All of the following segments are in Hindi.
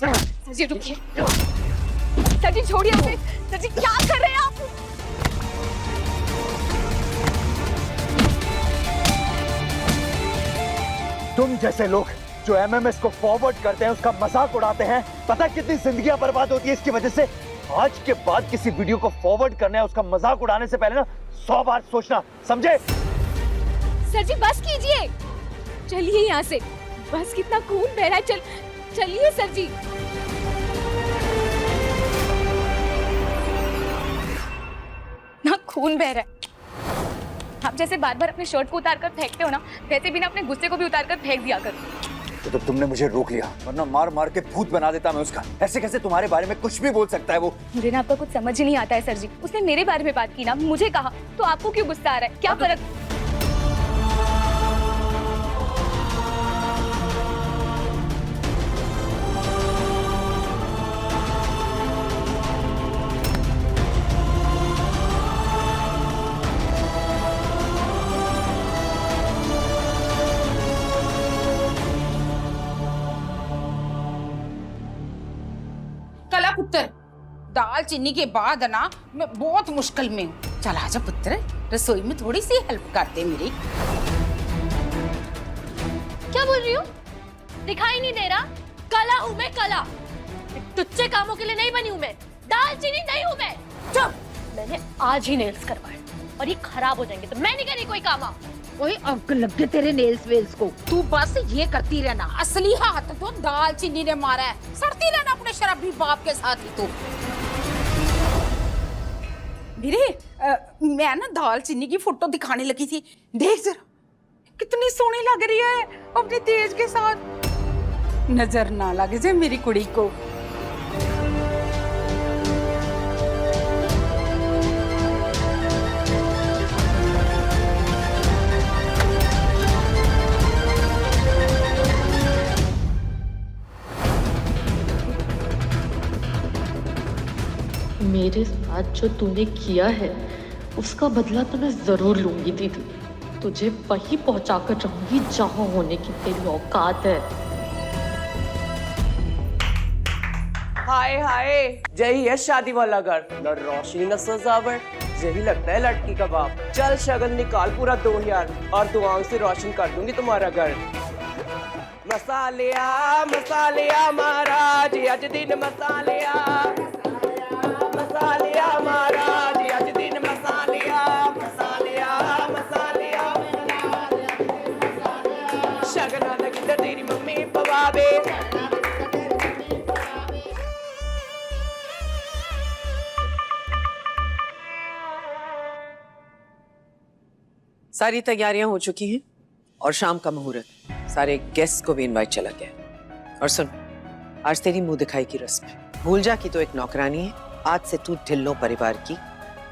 सर जी रुकिए, सर जी छोड़िए उसे। सर जी क्या कर रहे हैं आप? तुम जैसे लोग जो एमएमएस को फॉरवर्ड करते हैं उसका मजाक उड़ाते हैं, पता है कितनी जिंदगियां बर्बाद होती है इसकी वजह से। आज के बाद किसी वीडियो को फॉरवर्ड करना है उसका मजाक उड़ाने से पहले ना 100 बार सोचना, समझे? सर जी बस कीजिए, चलिए यहाँ से। बस कितना खून बह रहा है, चलिए सर जी। ना खून बह रहा है। आप जैसे बार बार अपने शर्ट को उतार कर फेंकते हो ना, वैसे भी ना अपने गुस्से को भी उतार कर फेंक दिया कर। तो तुमने मुझे रोक लिया, वरना मार मार के भूत बना देता मैं उसका। ऐसे कैसे तुम्हारे बारे में कुछ भी बोल सकता है वो? मुझे ना आपका कुछ समझ ही नहीं आता है सर जी। उसने मेरे बारे में बात की ना, मुझे कहा, तो आपको क्यों गुस्सा आ रहा है? क्या फर्क? कला पुत्र, दाल चीनी के बाद ना मैं बहुत मुश्किल में हूँ। चल आजा पुत्र, रसोई में थोड़ी सी हेल्प कर दे मेरी। क्या बोल रही हूँ? दिखाई नहीं दे रहा? कला हूँ मैं, कला। तुच्चे कामों के लिए नहीं बनी हूँ मैं, दालचीनी नहीं हूँ मैं। चुप! मैंने आज ही नेल्स करवाए और ये खराब हो जाएंगे तो मैं नहीं करी कोई काम। ओए अब लग गए तेरे नेल्स वेल्स को। तू बस ये करती रहना। असली हाथ तो दाल चीनी ने मारा है। सड़ती रहना अपने शराबी बाप के साथ ही तू। मेरे मैं ना दाल चीनी की फोटो दिखाने लगी थी, देख जरा कितनी सोहनी लग रही है अपने तेज के साथ। नजर ना लगे जे मेरी कुड़ी को। मेरे साथ जो तूने किया है उसका बदला तो मैं जरूर लूंगी दीदी। तुझे वहीं पहुंचाकर रहूंगी जहां होने की तेरी औकात है। हाय हाय, यही है शादी वाला घर, न रोशनी न सजावट, यही लगता है लड़की का बाप। चल शगन निकाल पूरा 2000 और दुआओं से रोशन कर दूंगी तुम्हारा घर। मसालिया मसालिया महाराज आज दिन मसालिया, मसालिया महाराज आज दिन मसालिया, मसालिया मसालिया शगना लगी तो तेरी मम्मी पवावे। सारी तैयारियां हो चुकी हैं और शाम का मुहूर्त, सारे गेस्ट को भी इनवाइट चला गया। और सुन, आज तेरी मुंह दिखाई की रस्म है। भूल जा कि तो एक नौकरानी है, आज से तू ढिल्लो परिवार की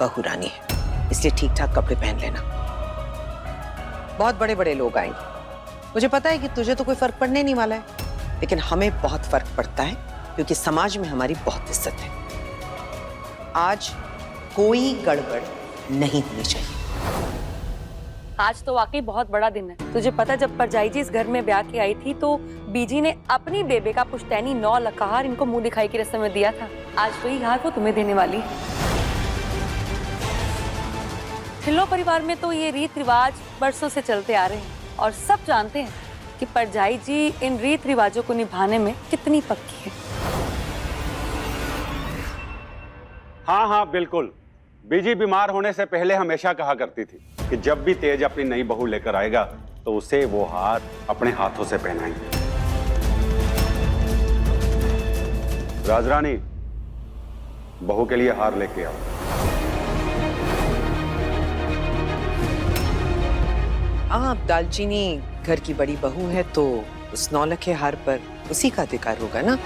बहू रानी है, इसलिए ठीक ठाक कपड़े पहन लेना। बहुत बड़े बड़े लोग आएंगे। मुझे पता है कि तुझे तो कोई फर्क पड़ने नहीं वाला है, लेकिन हमें बहुत फर्क पड़ता है क्योंकि समाज में हमारी बहुत इज्जत है। आज कोई गड़बड़ नहीं होनी चाहिए। आज तो वाकई बहुत बड़ा दिन है। तुझे पता, जब परजाई जी इस घर में ब्याह के आई थी तो बीजी ने अपनी बेबे का पुश्तैनी 9 लखार इनको मुंह दिखाई की रस्म में दिया था। आज वही हार वो तुम्हें देने वाली। ढिल्लो परिवार में तो ये रीत रिवाज बरसों से चलते आ रहे हैं और सब जानते हैं कि परजाई जी इन रीत रिवाजों को निभाने में कितनी पक्की है। हाँ हाँ बिल्कुल। बीजी बीमार होने से पहले हमेशा कहा करती थी कि जब भी तेज अपनी नई बहू लेकर आएगा तो उसे वो हार अपने हाथों से पहनाएंगे। राजरानी, बहू के लिए हार लेके आओ। आप दालचीनी घर की बड़ी बहू है तो उस 9 लखे हार पर उसी का अधिकार होगा ना।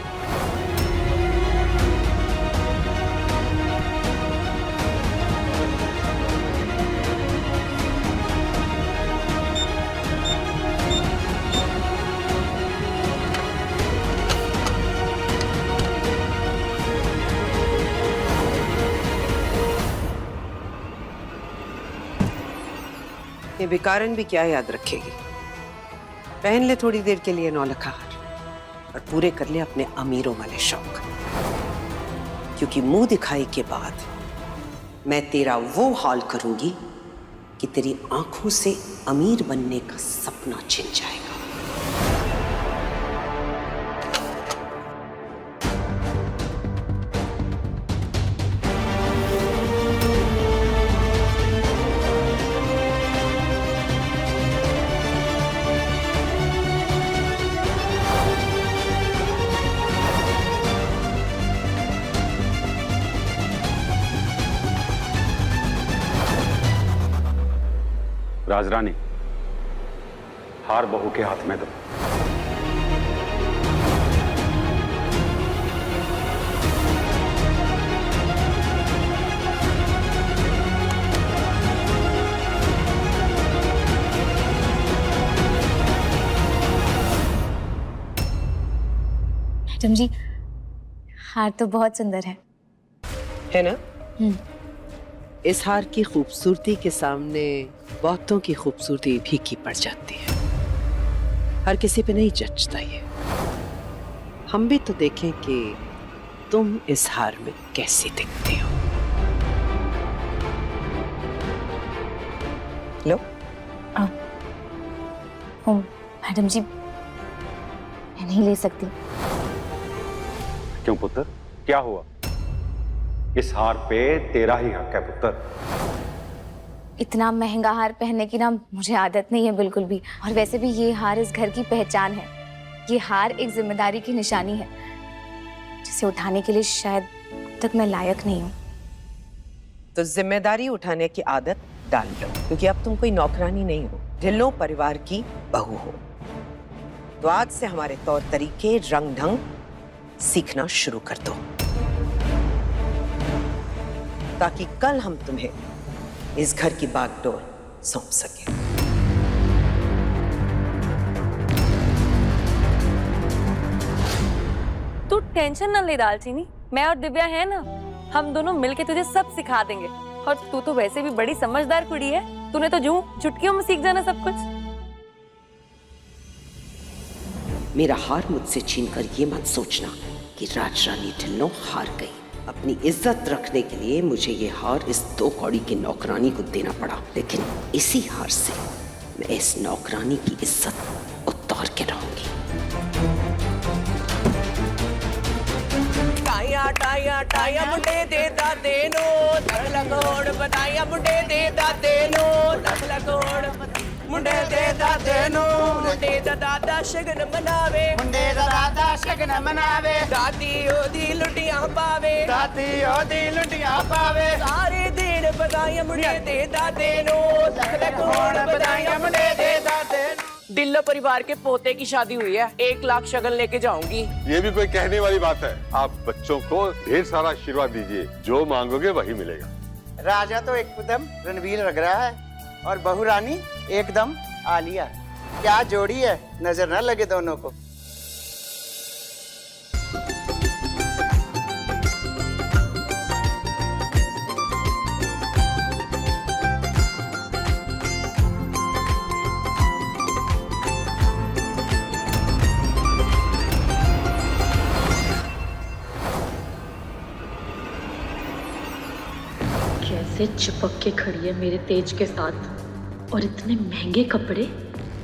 ये भिकारन भी क्या याद रखेगी। पहन ले थोड़ी देर के लिए 9 लखा हार। और पूरे कर ले अपने अमीरों वाले शौक, क्योंकि मुंह दिखाई के बाद मैं तेरा वो हाल करूंगी कि तेरी आंखों से अमीर बनने का सपना छिन जाएगा। राजरानी, हार बहू के हाथ में दो। मैडम जी, हार तो बहुत सुंदर है ना? इस हार की खूबसूरती के सामने बहुतों की खूबसूरती फीकी पड़ जाती है। हर किसी पे नहीं जचता ये। हम भी तो देखें कि तुम इस हार में कैसी दिखती हो। लो। ओ मैडम जी, मैं नहीं ले सकती। क्यों पुत्र, क्या हुआ? इस हार पे तेरा ही हक है पुत्र। इतना महंगा हार पहनने की ना मुझे आदत नहीं है बिल्कुल भी। और वैसे भी ये हार इस घर की पहचान है। ये हार एक जिम्मेदारी की निशानी है जिसे उठाने के लिए शायद अब तक मैं लायक नहीं हूँ। तो जिम्मेदारी उठाने की आदत डाल लो, क्योंकि अब तुम कोई नौकरानी नहीं हो, ढिल्लों परिवार की बहू हो। तो आज से हमारे तौर तरीके, रंग ढंग सीखना शुरू कर दो, ताकि कल हम तुम्हें इस घर की बागडोर सौंप सके। तू टेंशन ना ले दालचीनी, मैं और दिव्या है ना, हम दोनों मिलके तुझे सब सिखा देंगे। और तू तो वैसे भी बड़ी समझदार कुड़ी है, तूने तो यूं चुटकियों में सीख जाना सब कुछ। मेरा हार मुझसे छीनकर ये मत सोचना कि राजरानी ढिल्लों हार गई। अपनी इज्जत रखने के लिए मुझे ये हार इस 2 कौड़ी की नौकरानी को देना पड़ा, लेकिन इसी हार से मैं इस नौकरानी की इज्जत उतार के रहूंगी। टाया टाया टाया मुंडे दे दादे नो, धड़ लगोड़ बताया मुंडे दे दादे नो, धड़ लगोड़ मुंडे दे दादे नो, मुंडे दा दादा शगन मनावे, मुंडे दा दादा शगन मनावे, दादी ओदी लुटियां पावे, दादी ओदी लुटियां पावे, सारे दिन बधाइयां मुंडे दे दादे नो, धड़ लगोड़ बधाइयां मुंडे दे दादे नो। ढिल्लो परिवार के पोते की शादी हुई है, 1 लाख शगन लेके जाऊंगी। ये भी कोई कहने वाली बात है? आप बच्चों को ढेर सारा आशीर्वाद दीजिए, जो मांगोगे वही मिलेगा। राजा तो एकदम रणवीर लग रहा है और बहू रानी एकदम आलिया। क्या जोड़ी है, नजर न लगे दोनों को। कैसे चिपक के खड़ी है मेरे तेज के साथ, और इतने महंगे कपड़े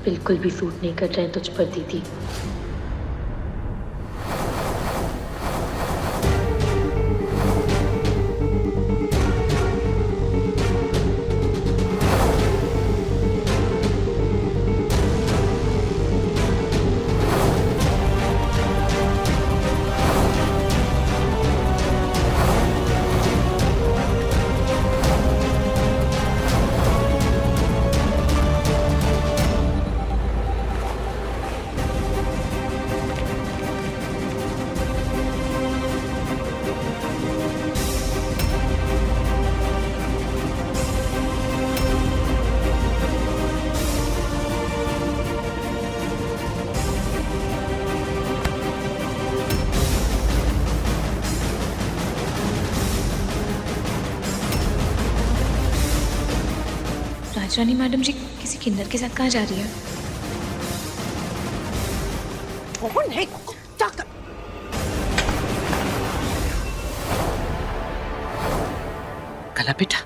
बिल्कुल भी सूट नहीं कर रहे हैं तुझ पर दीदी। राजरानी मैडम जी किसी किन्नर के साथ कहाँ जा रही है? कौन है? कला बेटा,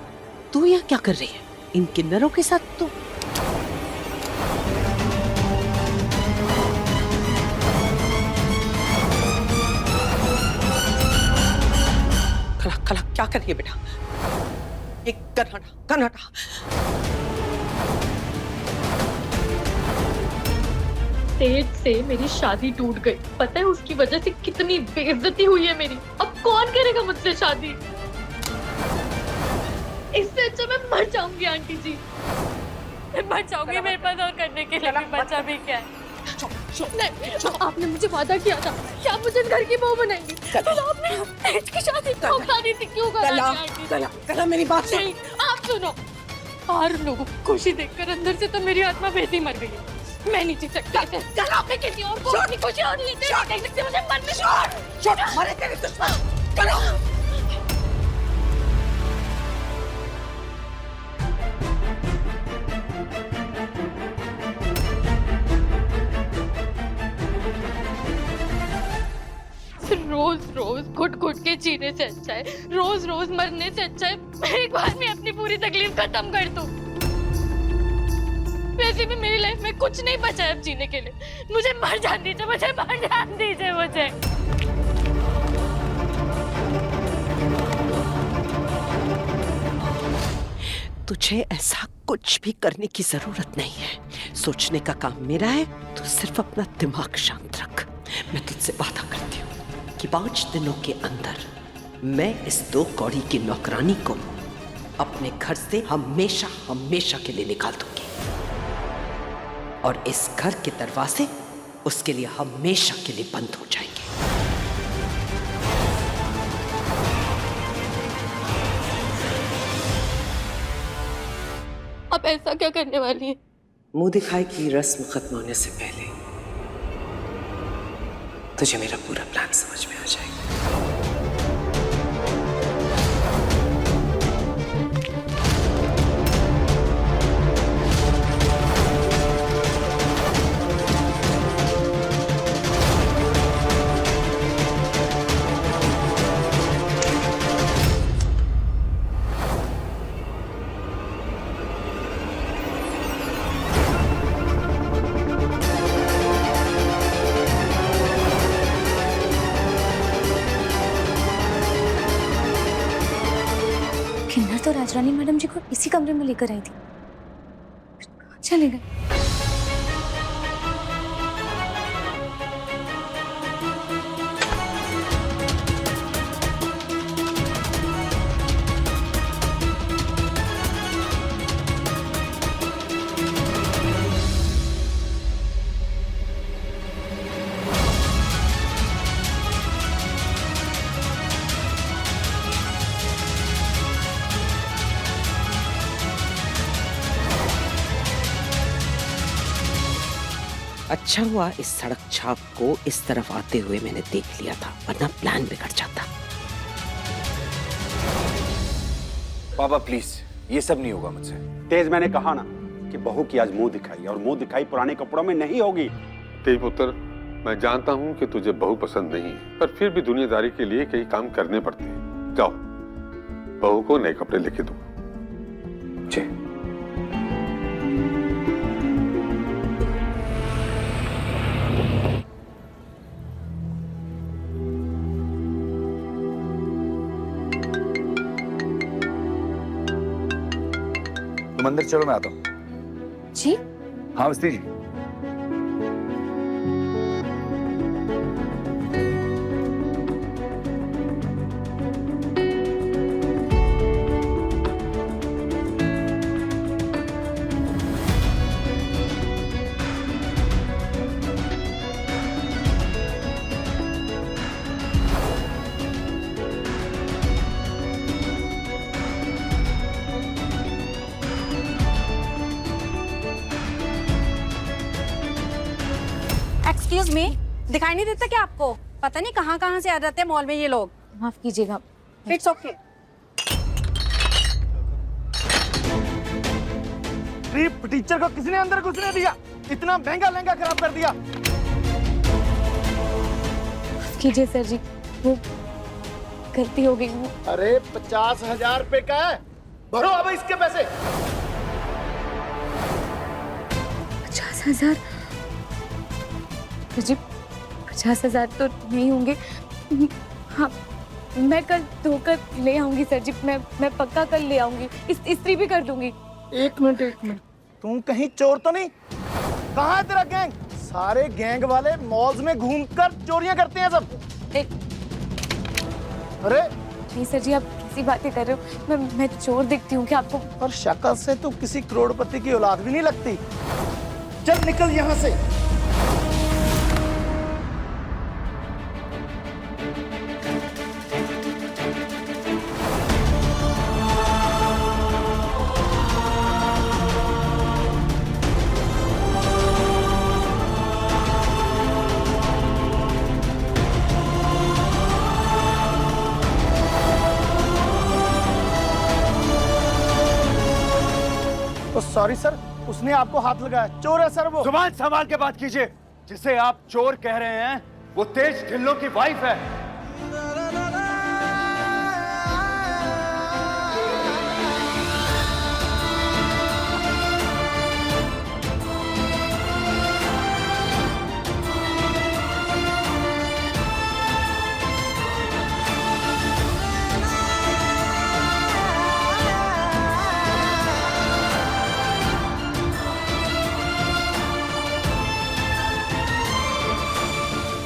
तू यहाँ क्या कर रही है इन किन्नरों के साथ? तो कला कला क्या कर रही है बेटा? एक कन्हटा तेज से मेरी शादी टूट गई। पता है उसकी वजह से कितनी बेइज्जती हुई है मेरी। अब कौन करेगा मुझसे शादी? इससे अच्छा मैं मर जाऊंगी आंटी जी। मैं मर जाऊंगी, मेरे पास और करने के लिए बच्चा भी क्या है। नहीं, आपने मुझे वादा किया था कि आप मुझे घर की बहू बनाएंगी। तो आपने तेज की शादी क्यों करा थी? क्यों करा थी आंटी? कला मेरी बात सुन। नहीं, आप सुनो। और लोगों को खुशी देखकर अंदर से तो मेरी आत्मा वैसे ही मर गई है। मैं नहीं जी सकती। मैं किसी और को अपनी खुशी और नहीं देख सकती। मुझे मन में मरे तेरे दुश्मन। कला रोज रोज घुट घुट के जीने से अच्छा है रोज रोज मरने से अच्छा है मैं एक बार में अपनी पूरी तकलीफ खत्म कर दूं। वैसे भी मेरी लाइफ में कुछ नहीं बचा है अब जीने के लिए। मुझे मर जाने दीजिए, मुझे मर जाने दीजिए मुझे। तुझे ऐसा कुछ भी करने की जरूरत नहीं है। सोचने का काम मेरा है, तू सिर्फ अपना दिमाग शांत रख। मैं तुझसे वादा करती हूँ कि 5 दिनों के अंदर मैं इस 2 कौड़ी की नौकरानी को अपने घर से हमेशा हमेशा के लिए निकाल दूंगी और इस घर के दरवाजे उसके लिए हमेशा के लिए बंद हो जाएंगे। अब ऐसा क्या करने वाली है? मुंह दिखाई की रस्म खत्म होने से पहले तुझे मेरा पूरा प्लान समझ में आ जाएगा। किन्नर तो राजरानी मैडम जी को इसी कमरे में लेकर आई थी। कहाँ चले गए? अच्छा हुआ इस सड़क छाप को इस तरफ आते हुए मैंने देख लिया था, वरना प्लान बिगड़ जाता। पापा प्लीज, ये सब नहीं होगा मुझसे। तेज, मैंने कहा ना कि बहू की आज मुंह दिखाई, और मुंह दिखाई पुराने कपड़ों में नहीं होगी। तेज पुत्र, मैं जानता हूँ कि तुझे बहू पसंद नहीं है, पर फिर भी दुनियादारी के लिए कई काम करने पड़ते हैं। जाओ, बहू को नए कपड़े लेके दो। जी। तुम अंदर चलो, मैं आता हूँ। जी? हाँ अवस्थी जी। एक्सक्यूज मी, दिखाई नहीं देता क्या आपको? पता नहीं कहाँ से आ जाते हैं मॉल में ये लोग। माफ कीजिएगा। It's okay. टीचर को किसने अंदर घुसने दिया? इतना महंगा लहंगा खराब कर दिया। माफ कीजिए सर जी, वो गलती हो गई। अरे 50,000 रुपए का है, भरो अब इसके पैसे। 50,000? जी 50,000 तो नहीं होंगे। हाँ, मैं कल धोकर ले आऊंगी सर जी, मैं पक्का कल ले आऊंगी, इस्त्री भी कर दूंगी। एक मिनट, तू कहीं चोर तो नहीं? कहाँ है तेरा गैंग? सारे गैंग वाले मॉल्स में घूमकर चोरियां करते हैं सब। अरे नहीं सर जी, आप कैसी बातें कर रहे हो? मैं चोर दिखती हूँ क्या आपको? और शक्ल से तो किसी करोड़पति की औलाद भी नहीं लगती। चल निकल यहाँ से। सॉरी सर, उसने आपको हाथ लगाया, चोर है सर वो। जुबान संभाल के बात कीजिए। जिसे आप चोर कह रहे हैं वो तेज ढिल्लों की वाइफ है।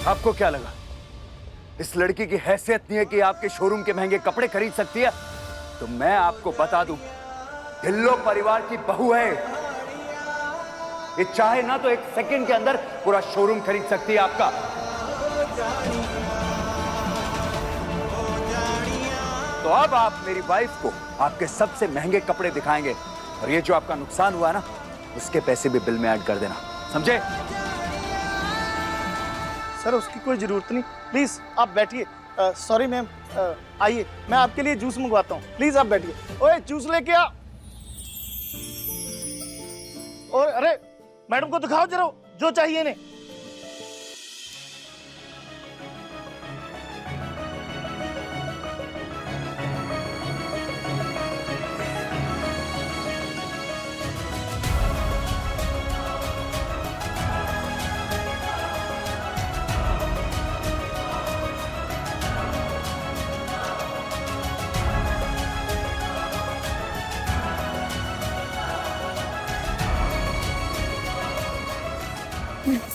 आपको क्या लगा इस लड़की की हैसियत नहीं है कि आपके शोरूम के महंगे कपड़े खरीद सकती है? तो मैं आपको बता दूं, ढिल्लो परिवार की बहू है। ये चाहे ना तो एक सेकंड के अंदर पूरा शोरूम खरीद सकती है आपका। तो अब आप मेरी वाइफ को आपके सबसे महंगे कपड़े दिखाएंगे और ये जो आपका नुकसान हुआ ना, उसके पैसे भी बिल में ऐड कर देना, समझे? सर उसकी कोई जरूरत नहीं, प्लीज आप बैठिए। सॉरी मैम, आइए मैं आपके लिए जूस मंगवाता हूँ, प्लीज आप बैठिए। ओए जूस लेके आ। और अरे मैडम को दिखाओ जरा जो चाहिए इन्हें।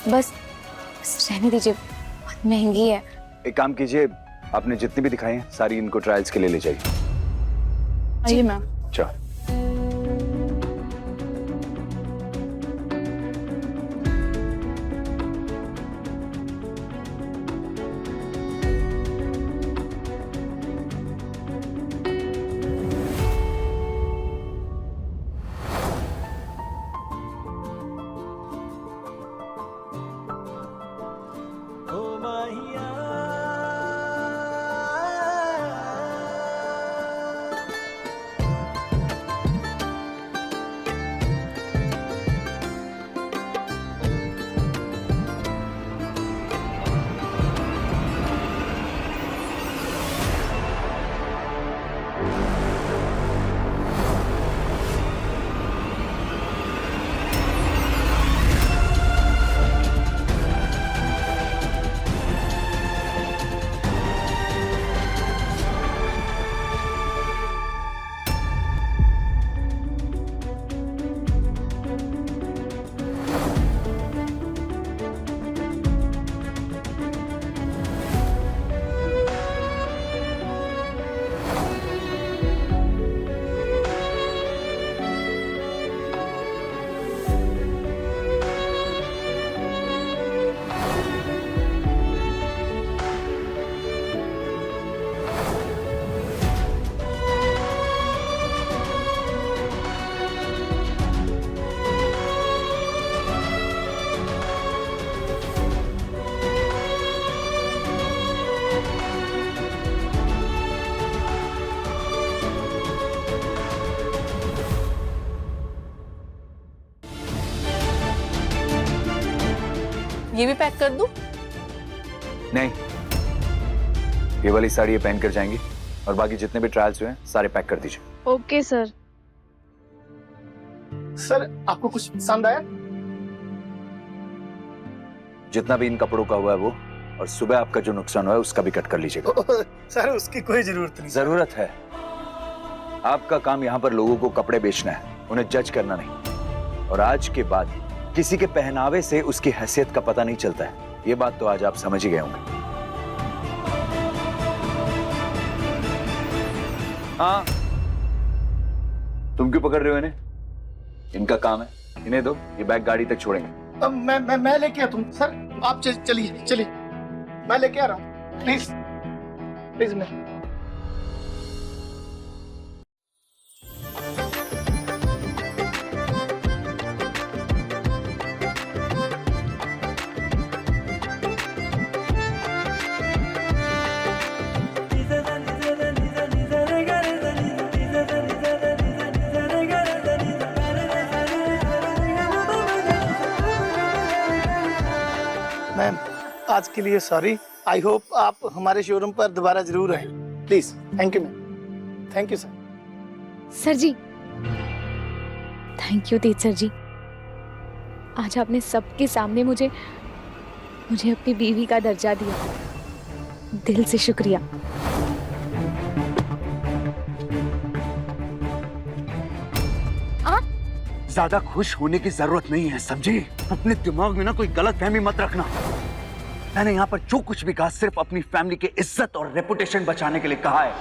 बस रहने दीजिए, बहुत महंगी है। एक काम कीजिए, आपने जितनी भी दिखाई हैं सारी इनको ट्रायल्स के लिए ले जाइए। आइए मैम। चलो। ये भी पैक कर दूं? नहीं, ये वाली साड़ी ये पहन कर जाएंगी और बाकी जितने भी ट्रायल्स हुए हैं सारे पैक कर दीजिए। Okay sir. सर आपको कुछ पसंद आया? जितना भी इन कपड़ों का हुआ है वो, और सुबह आपका जो नुकसान हुआ है उसका भी कट कर लीजिएगा। सर उसकी कोई जरूरत नहीं। जरूरत है। आपका काम यहाँ पर लोगों को कपड़े बेचना है, उन्हें जज करना नहीं। और आज के बाद किसी के पहनावे से उसकी हैसियत का पता नहीं चलता है। ये बात तो आज आप समझ ही गए होंगे। हाँ, तुम क्यों पकड़ रहे हो इन्हें? इनका काम है, इन्हें दो, ये बैग गाड़ी तक छोड़ेंगे। अब मैं लेके आता हूँ सर। आप चलिए मैं लेके आ रहा हूँ। प्लीज मैं। मैम आज के लिए सॉरी। आई होप आप हमारे शोरूम पर दोबारा जरूर आए। Please. Thank you ma'am. Thank you sir. Sir ji, thank you Tej sir ji. आज आपने सबके सामने मुझे अपनी बीवी का दर्जा दिया। दिल से शुक्रिया। ज्यादा खुश होने की जरूरत नहीं है, समझी? अपने दिमाग में ना कोई गलत फहमी मत रखना। मैंने यहाँ पर जो कुछ भी कहा सिर्फ अपनी फैमिली की इज्जत और रेपुटेशन बचाने के लिए कहा है।